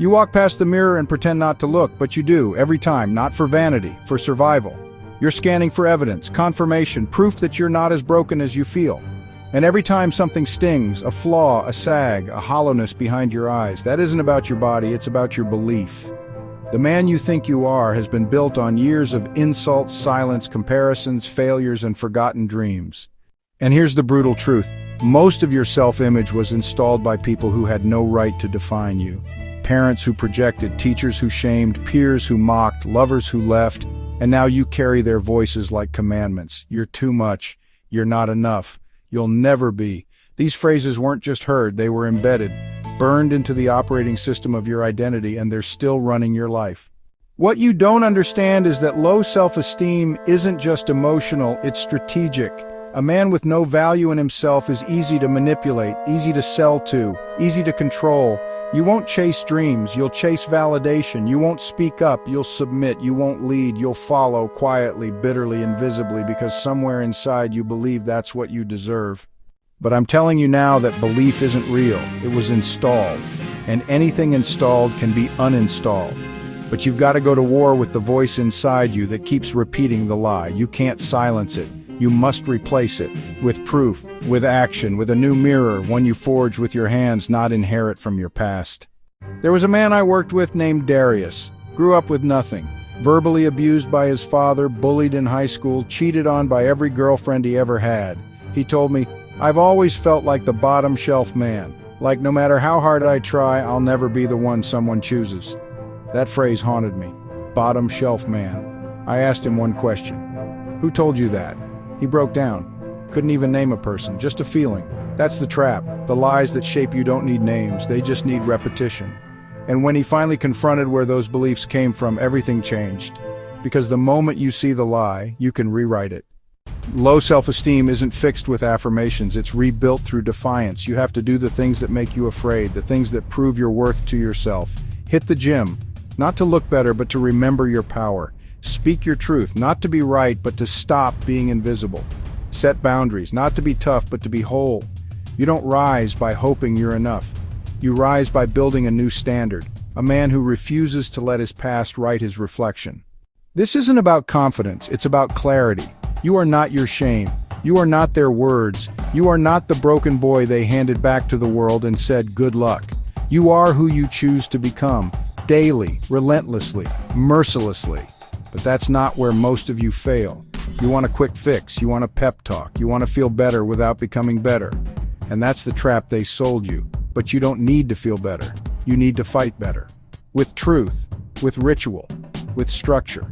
You walk past the mirror and pretend not to look, but you do, every time, not for vanity, for survival. You're scanning for evidence, confirmation, proof that you're not as broken as you feel. And every time something stings, a flaw, a sag, a hollowness behind your eyes, that isn't about your body, it's about your belief. The man you think you are has been built on years of insults, silence, comparisons, failures, and forgotten dreams. And here's the brutal truth. Most of your self-image was installed by people who had no right to define you. Parents who projected, teachers who shamed, peers who mocked, lovers who left, and now you carry their voices like commandments. You're too much. You're not enough. You'll never be. These phrases weren't just heard, they were embedded, burned into the operating system of your identity, and they're still running your life. What you don't understand is that low self-esteem isn't just emotional, it's strategic. A man with no value in himself is easy to manipulate, easy to sell to, easy to control. You won't chase dreams, you'll chase validation. You won't speak up, you'll submit. You won't lead, you'll follow quietly, bitterly, invisibly, because somewhere inside you believe that's what you deserve. But I'm telling you now that belief isn't real. It was installed. And anything installed can be uninstalled. But you've got to go to war with the voice inside you that keeps repeating the lie. You can't silence it. You must replace it with proof, with action, with a new mirror, one you forge with your hands, not inherit from your past. There was a man I worked with named Darius. Grew up with nothing. Verbally abused by his father, bullied in high school, cheated on by every girlfriend he ever had. He told me, "I've always felt like the bottom shelf man. Like no matter how hard I try, I'll never be the one someone chooses." That phrase haunted me. Bottom shelf man. I asked him one question. "Who told you that?" He broke down. Couldn't even name a person, just a feeling. That's the trap. The lies that shape you don't need names, they just need repetition. And when he finally confronted where those beliefs came from, everything changed. Because the moment you see the lie, you can rewrite it. Low self-esteem isn't fixed with affirmations, it's rebuilt through defiance. You have to do the things that make you afraid, the things that prove your worth to yourself. Hit the gym, not to look better, but to remember your power. Speak your truth, not to be right, but to stop being invisible. Set boundaries, not to be tough, but to be whole. You don't rise by hoping you're enough. You rise by building a new standard, a man who refuses to let his past write his reflection. This isn't about confidence, it's about clarity. You are not your shame. You are not their words. You are not the broken boy they handed back to the world and said, "Good luck." You are who you choose to become, daily, relentlessly, mercilessly. But that's not where most of you fail. You want a quick fix, you want a pep talk, you want to feel better without becoming better. And that's the trap they sold you. But you don't need to feel better. You need to fight better. With truth, with ritual, with structure.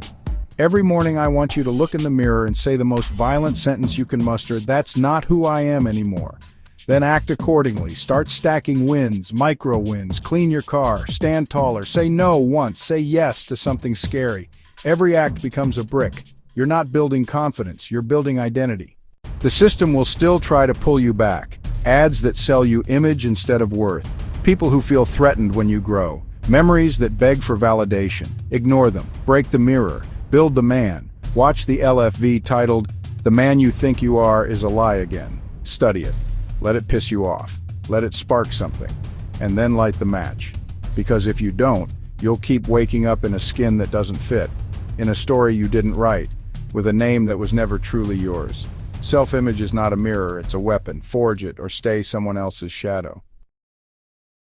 Every morning I want you to look in the mirror and say the most violent sentence you can muster, "That's not who I am anymore." Then act accordingly. Start stacking wins, micro wins, clean your car, stand taller, say no once, say yes to something scary. Every act becomes a brick. You're not building confidence, you're building identity. The system will still try to pull you back. Ads that sell you image instead of worth. People who feel threatened when you grow. Memories that beg for validation. Ignore them. Break the mirror. Build the man. Watch the LFV titled, "The Man You Think You Are Is a Lie Again." Study it. Let it piss you off. Let it spark something. And then light the match. Because if you don't, you'll keep waking up in a skin that doesn't fit. In a story you didn't write, with a name that was never truly yours. Self-image is not a mirror, it's a weapon. Forge it or stay someone else's shadow.